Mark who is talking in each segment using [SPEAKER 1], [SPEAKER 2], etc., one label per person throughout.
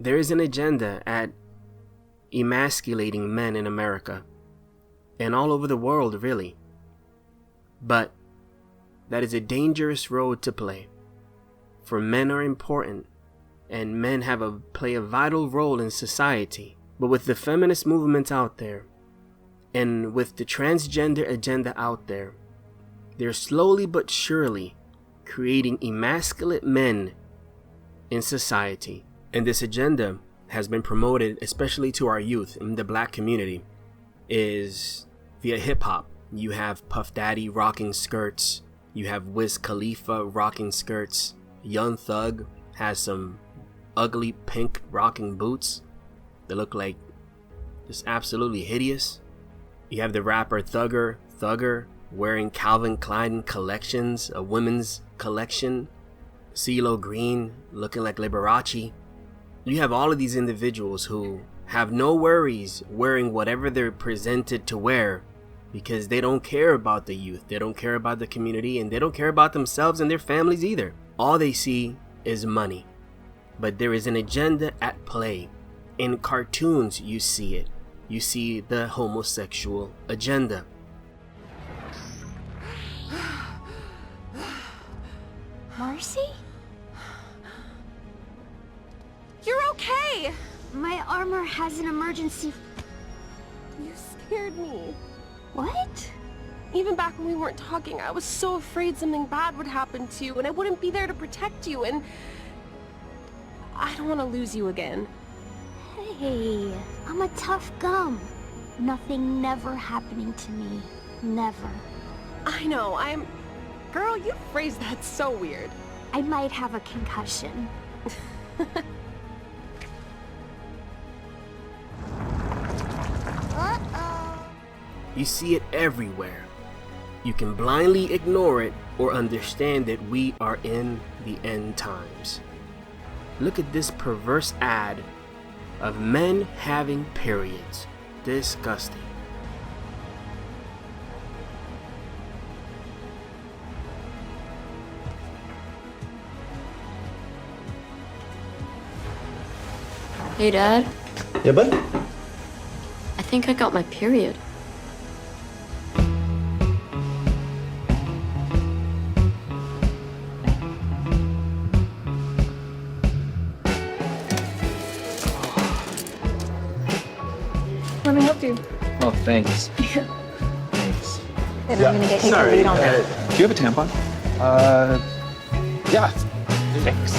[SPEAKER 1] There is an agenda at emasculating men in America, and all over the world really. But that is a dangerous road to play, for men are important, and men play a vital role in society. But with the feminist movement out there, and with the transgender agenda out there, they're slowly but surely creating emasculate men in society. And this agenda has been promoted, especially to our youth in the black community, is via hip-hop. You have Puff Daddy rocking skirts, you have Wiz Khalifa rocking skirts, Young Thug has some ugly pink rocking boots that look like just absolutely hideous. You have the rapper Thugger wearing Calvin Klein collections, a women's collection. CeeLo Green looking like Liberace. You have all of these individuals who have no worries wearing whatever they're presented to wear, because they don't care about the youth, they don't care about the community, and they don't care about themselves and their families either. All they see is money. But there is an agenda at play. In cartoons, you see it. You see the homosexual agenda.
[SPEAKER 2] Marcy?
[SPEAKER 3] You're okay!
[SPEAKER 2] My armor has an emergency.
[SPEAKER 3] You scared me.
[SPEAKER 2] What?
[SPEAKER 3] Even back when we weren't talking, I was so afraid something bad would happen to you and I wouldn't be there to protect you, and I don't want to lose you again.
[SPEAKER 2] Hey, I'm a tough gum. Nothing never happening to me. Never.
[SPEAKER 3] I know, Girl, you phrased that so weird.
[SPEAKER 2] I might have a concussion.
[SPEAKER 1] You see it everywhere. You can blindly ignore it or understand that we are in the end times. Look at this perverse ad of men having periods. Disgusting.
[SPEAKER 4] Hey, Dad.
[SPEAKER 5] Yeah, bud?
[SPEAKER 4] I think I got my period.
[SPEAKER 6] Let me help you.
[SPEAKER 5] Oh, thanks. Thanks.
[SPEAKER 6] Then I'm gonna get take the lead on that.
[SPEAKER 5] Do you have a tampon? Yeah. Thanks.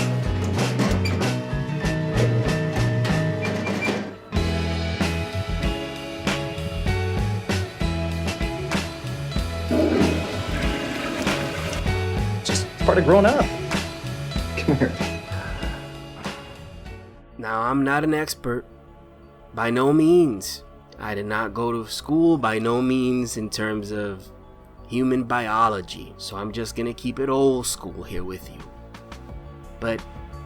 [SPEAKER 5] Just part of growing up. Come here.
[SPEAKER 1] Now, I'm not an expert. By no means. I did not go to school, by no means in terms of human biology, so I'm just gonna keep it old school here with you. But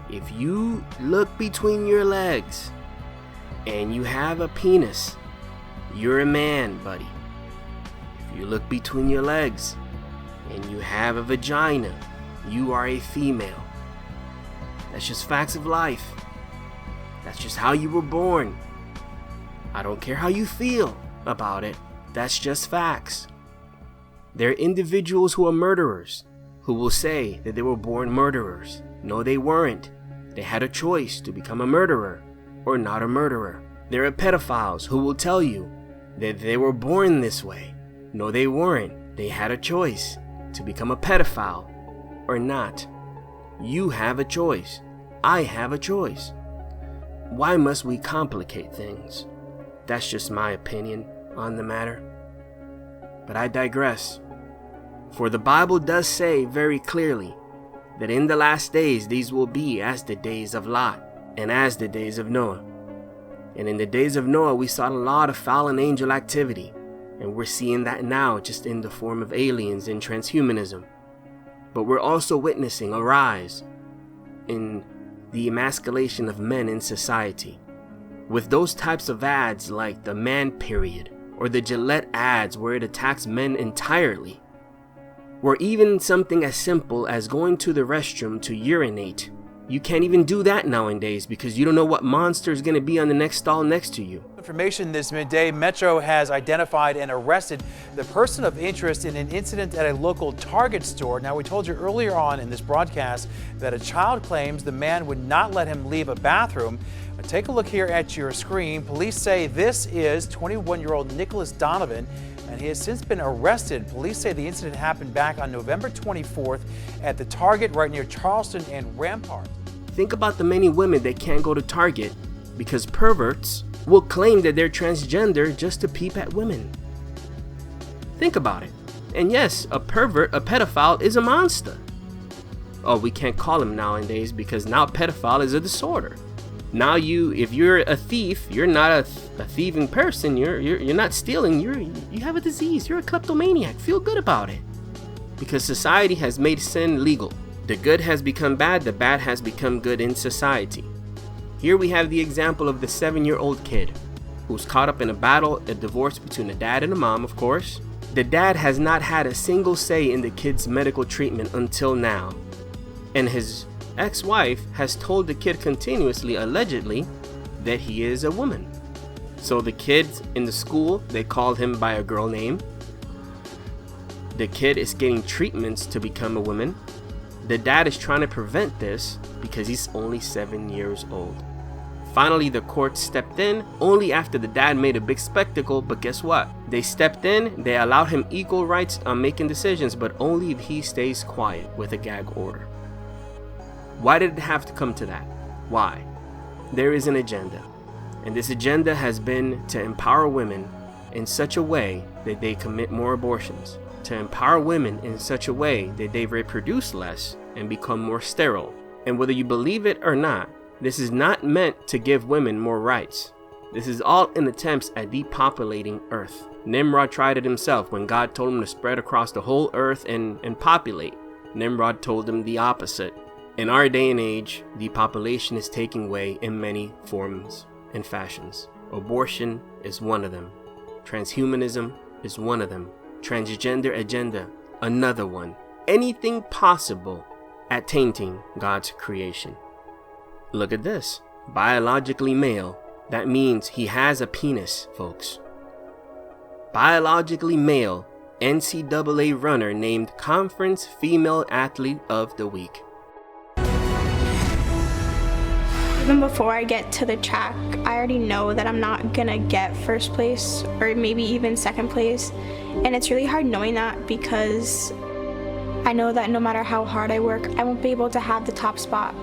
[SPEAKER 1] if you look between your legs and you have a penis, you're a man, buddy. If you look between your legs and you have a vagina, you are a female. That's just facts of life. That's just how you were born. I don't care how you feel about it. That's just facts. There are individuals who are murderers who will say that they were born murderers. No, they weren't. They had a choice to become a murderer or not a murderer. There are pedophiles who will tell you that they were born this way. No, they weren't. They had a choice to become a pedophile or not. You have a choice. I have a choice. Why must we complicate things? That's just my opinion on the matter. But I digress. For the Bible does say very clearly that in the last days these will be as the days of Lot and as the days of Noah. And in the days of Noah we saw a lot of fallen angel activity, and we're seeing that now just in the form of aliens and transhumanism. But we're also witnessing a rise in the emasculation of men in society. With those types of ads like the man period or the Gillette ads where it attacks men entirely, or even something as simple as going to the restroom to urinate You can't even do that nowadays because you don't know what monster is going to be on the next stall next to you.
[SPEAKER 7] Information this midday, Metro has identified and arrested the person of interest in an incident at a local Target store. Now, we told you earlier on in this broadcast that a child claims the man would not let him leave a bathroom. Take a look here at your screen. Police say this is 21-year-old Nicholas Donovan, and he has since been arrested. Police say the incident happened back on November 24th at the Target right near Charleston and Rampart.
[SPEAKER 1] Think about the many women that can't go to Target because perverts will claim that they're transgender just to peep at women. Think about it. And yes, a pervert, a pedophile, is a monster. Oh, we can't call him nowadays because now pedophile is a disorder. Now if you're a thief, you're not a thieving person. You're not stealing. You have a disease. You're a kleptomaniac. Feel good about it. Because society has made sin legal. The good has become bad, the bad has become good in society. Here we have the example of the 7-year-old kid who's caught up in a battle, a divorce between a dad and a mom, of course. The dad has not had a single say in the kid's medical treatment until now. And his ex-wife has told the kid continuously, allegedly, that he is a woman. So the kids in the school, they called him by a girl name. The kid is getting treatments to become a woman. The dad is trying to prevent this because he's only 7 years old. Finally, the court stepped in only after the dad made a big spectacle, but guess what? They stepped in, they allowed him equal rights on making decisions, but only if he stays quiet with a gag order. Why did it have to come to that? Why? There is an agenda, and this agenda has been to empower women in such a way that they commit more abortions. To empower women in such a way that they reproduce less and become more sterile. And whether you believe it or not, this is not meant to give women more rights. This is all in attempts at depopulating Earth. Nimrod tried it himself when God told him to spread across the whole Earth and populate. Nimrod told him the opposite. In our day and age, depopulation is taking way in many forms and fashions. Abortion is one of them. Transhumanism is one of them. Transgender agenda, another one. Anything possible at tainting God's creation. Look at this. Biologically male. That means he has a penis, folks. Biologically male NCAA runner named Conference Female Athlete of the Week.
[SPEAKER 8] Even before I get to the track, I already know that I'm not gonna get first place or maybe even second place. And it's really hard knowing that because I know that no matter how hard I work, I won't be able to have the top spot.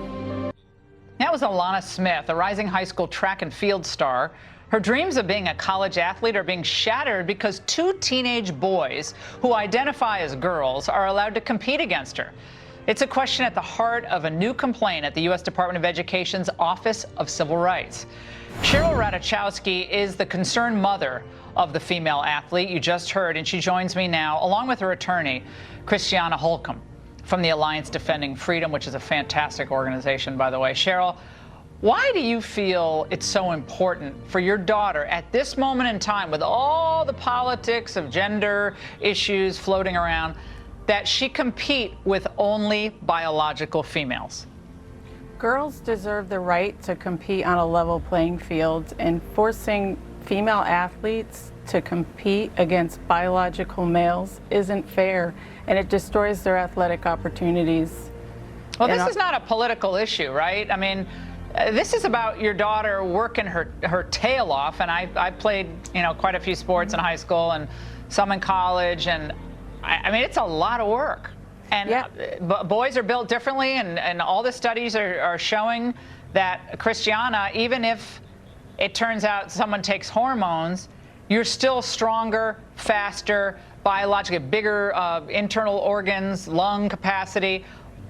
[SPEAKER 9] That was Alana Smith, a rising high school track and field star. Her dreams of being a college athlete are being shattered because 2 teenage boys who identify as girls are allowed to compete against her. It's a question at the heart of a new complaint at the U.S. Department of Education's Office of Civil Rights. Cheryl Radachowski is the concerned mother of the female athlete you just heard, and she joins me now, along with her attorney, Christiana Holcomb, from the Alliance Defending Freedom, which is a fantastic organization, by the way. Cheryl, why do you feel it's so important for your daughter at this moment in time, with all the politics of gender issues floating around, that she compete with only biological females?
[SPEAKER 10] Girls deserve the right to compete on a level playing field, and forcing female athletes to compete against biological males isn't fair, and it destroys their athletic opportunities.
[SPEAKER 9] Well, this is not a political issue, right? I mean, this is about your daughter working her tail off, and I played, quite a few sports in high school and some in college, and I mean, it's a lot of work. And boys are built differently, and all the studies are showing that, Christiana, even if it turns out someone takes hormones, you're still stronger, faster, biologically bigger internal organs, lung capacity,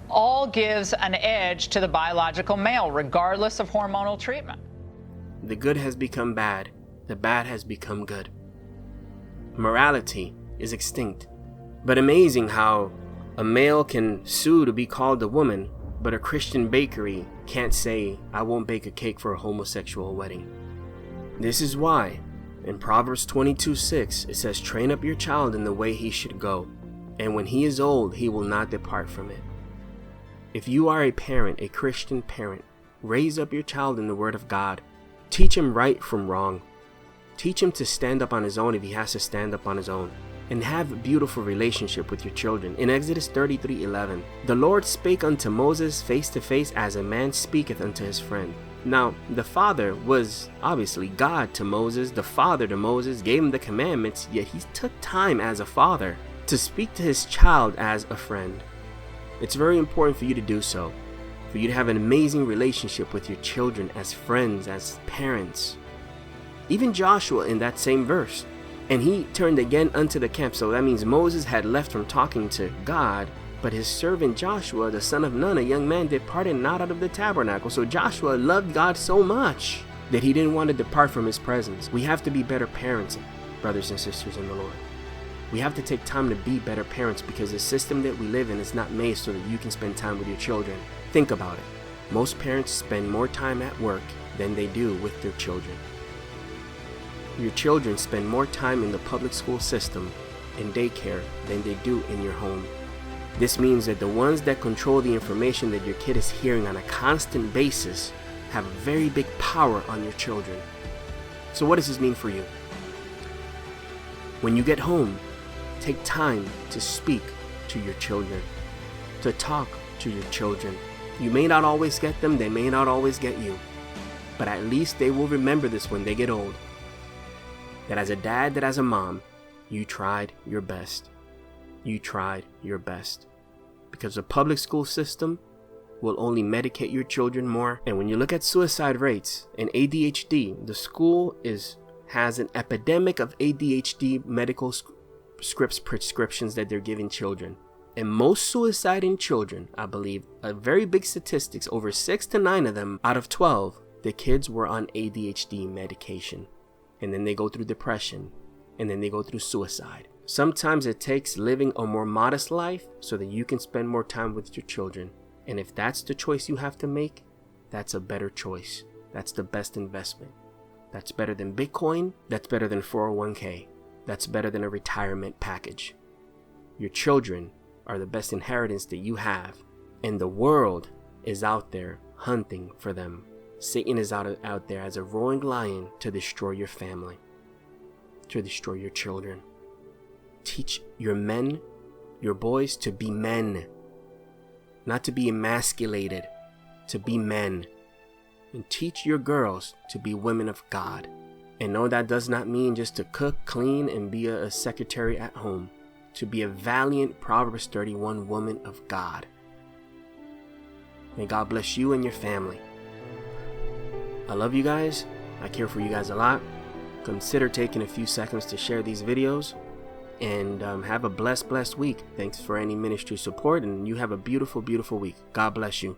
[SPEAKER 9] all gives an edge to the biological male, regardless of hormonal treatment.
[SPEAKER 1] The good has become bad. The bad has become good. Morality is extinct. But amazing how a male can sue to be called a woman, but a Christian bakery can't say, I won't bake a cake for a homosexual wedding. This is why, in Proverbs 22:6, it says, train up your child in the way he should go, and when he is old, he will not depart from it. If you are a parent, a Christian parent, raise up your child in the Word of God. Teach him right from wrong. Teach him to stand up on his own if he has to stand up on his own. And have a beautiful relationship with your children. In Exodus 33:11, the Lord spake unto Moses face to face as a man speaketh unto his friend. Now, the father was obviously God to Moses. The father to Moses gave him the commandments, yet he took time as a father to speak to his child as a friend. It's very important for you to do so, for you to have an amazing relationship with your children as friends, as parents. Even Joshua in that same verse, and he turned again unto the camp. So that means Moses had left from talking to God, but his servant Joshua, the son of Nun, a young man, departed not out of the tabernacle. So Joshua loved God so much that he didn't want to depart from his presence. We have to be better parents, brothers and sisters in the Lord. We have to take time to be better parents, because the system that we live in is not made so that you can spend time with your children. Think about it. Most parents spend more time at work than they do with their children. Your children spend more time in the public school system and daycare than they do in your home. This means that the ones that control the information that your kid is hearing on a constant basis have a very big power on your children. So what does this mean for you? When you get home, take time to speak to your children, to talk to your children. You may not always get them, they may not always get you, but at least they will remember this when they get old. That as a dad, that as a mom, you tried your best. You tried your best. Because the public school system will only medicate your children more. And when you look at suicide rates and ADHD, the school has an epidemic of ADHD medical prescriptions that they're giving children. And most suicide in children, I believe, a very big statistics, over 6 to 9 of them out of 12, the kids were on ADHD medication. And then they go through depression, and then they go through suicide. Sometimes it takes living a more modest life so that you can spend more time with your children. And if that's the choice you have to make, that's a better choice. That's the best investment. That's better than Bitcoin. That's better than 401k. That's better than a retirement package. Your children are the best inheritance that you have. And the world is out there hunting for them. Satan is out there as a roaring lion to destroy your family, to destroy your children. Teach your men, your boys, to be men, not to be emasculated, to be men. And teach your girls to be women of God. And no, that does not mean just to cook, clean, and be a secretary at home. To be a valiant Proverbs 31 woman of God. May God bless you and your family. I love you guys. I care for you guys a lot. Consider taking a few seconds to share these videos. And have a blessed week. Thanks for any ministry support. And you have a beautiful, beautiful week. God bless you.